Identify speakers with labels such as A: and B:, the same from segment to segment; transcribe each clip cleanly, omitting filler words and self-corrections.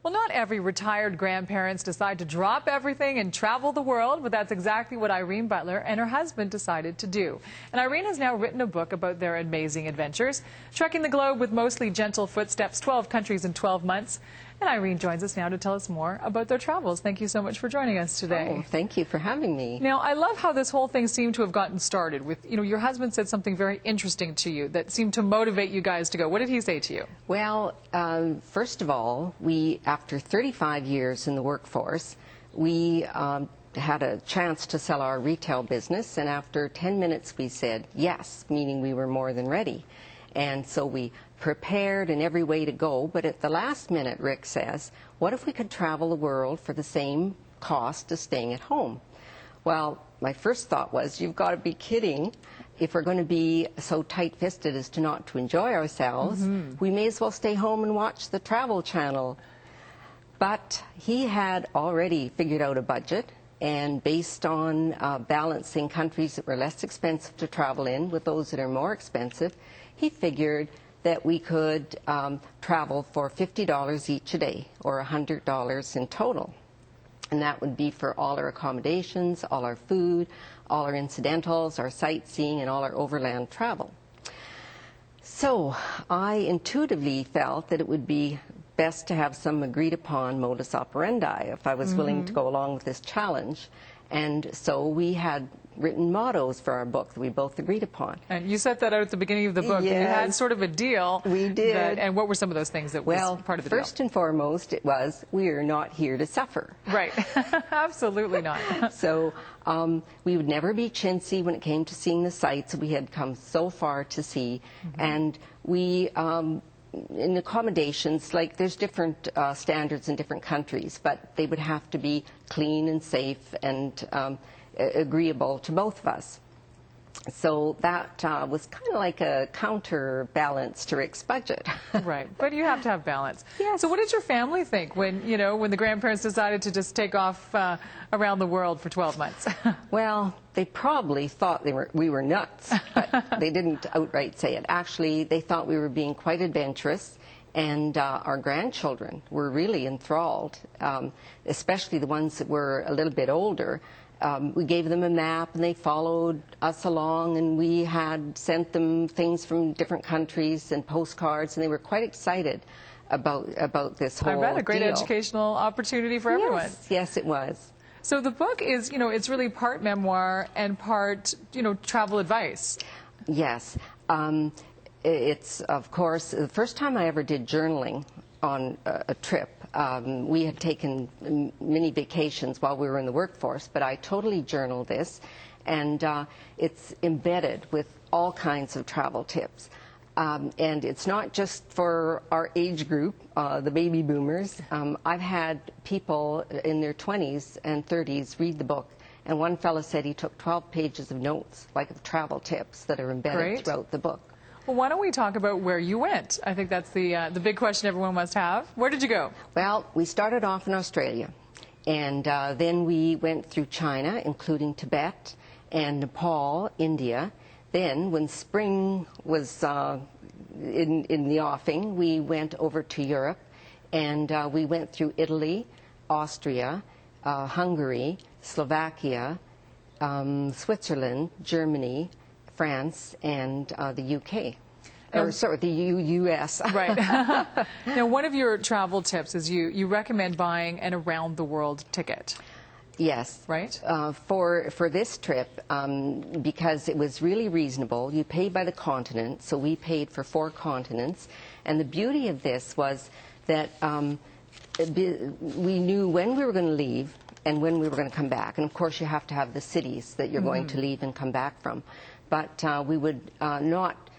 A: Well, not every retired grandparents decide to drop everything and travel the world, but that's exactly what Irene Butler and her husband decided to do. And Irene has now written a book about their amazing adventures, trekking the globe with mostly gentle footsteps, 12 countries in 12 months. And Irene joins us now to tell us more about their travels. Thank you so much for joining us today.
B: Oh, thank you for having me.
A: Now, I love how this whole thing seemed to have gotten started with, your husband said something very interesting to you that seemed to motivate you guys to go. What did he say to you?
B: Well, first of all, after 35 years in the workforce, we had a chance to sell our retail business, and after 10 minutes we said yes, meaning we were more than ready. And so we prepared in every way to go, but at the last minute, Rick says, what if we could travel the world for the same cost as staying at home? Well, my first thought was, you've got to be kidding. If we're going to be so tight-fisted as to not to enjoy ourselves, we may as well stay home and watch the Travel Channel. But he had already figured out a budget, and based on balancing countries that were less expensive to travel in with those that are more expensive, he figured that we could travel for $50 each a day, or $100 in total. And that would be for all our accommodations, all our food, all our incidentals, our sightseeing, and all our overland travel. So I intuitively felt that it would be best to have some agreed upon modus operandi if I was willing to go along with this challenge. And so we had written mottos for our book that we both agreed upon.
A: And you set that out at the beginning of the book.
B: Yes.
A: You had sort of a deal.
B: We did.
A: And what were some of those things that was part of the deal?
B: Well, first and foremost, it was, we are not here to suffer.
A: Right. Absolutely not.
B: So we would never be chintzy when it came to seeing the sights we had come so far to see. And we, in accommodations, like there's different standards in different countries, but they would have to be clean and safe and agreeable to both of us. So that was kind of like a counterbalance to Rick's budget.
A: Right, but you have to have balance.
B: Yes.
A: So what did your family think when, when the grandparents decided to just take off around the world for 12 months?
B: Well, they probably thought we were nuts, but they didn't outright say it. Actually, they thought we were being quite adventurous, and our grandchildren were really enthralled, especially the ones that were a little bit older. We gave them a map, and they followed us along, and we had sent them things from different countries and postcards, and they were quite excited about this whole
A: I bet a great
B: deal.
A: Educational opportunity for everyone.
B: Yes, it was.
A: So the book is, it's really part memoir and part, travel advice.
B: Yes. It's, of course, the first time I ever did journaling on a trip. We had taken many vacations while we were in the workforce, but I totally journaled this, and it's embedded with all kinds of travel tips. And it's not just for our age group, the baby boomers. I've had people in their 20s and 30s read the book, and one fellow said he took 12 pages of notes, like of travel tips that are embedded throughout the book.
A: Well, why don't we talk about where you went? I think that's the big question everyone must have. Where did you go?
B: Well, we started off in Australia, and then we went through China, including Tibet and Nepal, India. Then, when spring was in the offing, we went over to Europe, and we went through Italy, Austria, Hungary, Slovakia, Switzerland, Germany, France, and the UK. Or, sorry, the U.S.
A: Right. Now, one of your travel tips is you recommend buying an around-the-world ticket.
B: Yes.
A: Right?
B: For this trip, because it was really reasonable, you pay by the continent, so we paid for 4 continents. And the beauty of this was that we knew when we were going to leave and when we were going to come back. And of course, you have to have the cities that you're going to leave and come back from. But we would not,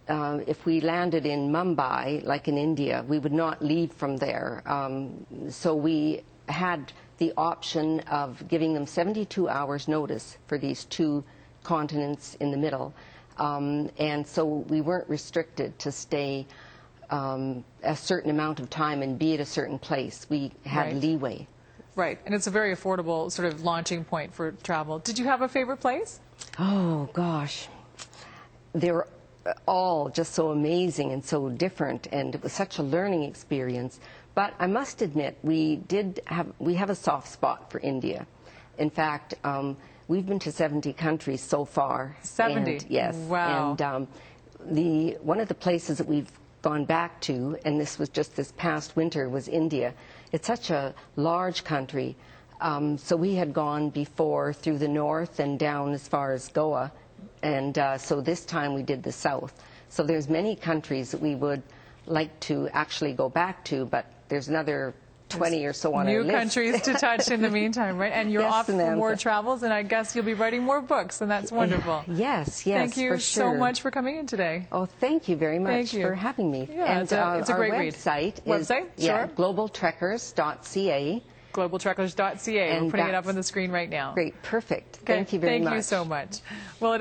B: if we landed in Mumbai, like in India, we would not leave from there. So we had the option of giving them 72 hours notice for these 2 continents in the middle. And so we weren't restricted to stay a certain amount of time and be at a certain place. We had leeway.
A: Right, and it's a very affordable sort of launching point for travel. Did you have a favorite place?
B: Oh, gosh. They were all just so amazing and so different, and it was such a learning experience. But I must admit, we have a soft spot for India. In fact, we've been to 70 countries so far.
A: 70?
B: And, yes.
A: Wow.
B: And one of the places that we've gone back to, and this was just this past winter, was India. It's such a large country. So we had gone before through the north and down as far as Goa. And so this time we did the south. So there's many countries that we would like to actually go back to, but there's another 20 or so on our list.
A: New countries to touch in the meantime, right? And you're
B: Yes,
A: off for
B: Samantha.
A: more travels, and I guess you'll be writing more books, and that's wonderful.
B: Yes,
A: Thank you
B: for
A: so
B: sure.
A: much for coming in today.
B: Oh, thank you very much
A: Thank you.
B: for having me.
A: Yeah,
B: and
A: it's a great
B: our
A: read.
B: website is
A: Sure.
B: globaltrekkers.ca.
A: globaltrekkers.ca. We're
B: And
A: putting it up
B: that's
A: on the screen right now.
B: Great, perfect.
A: Okay,
B: Thank you very much.
A: Thank you so much. Well,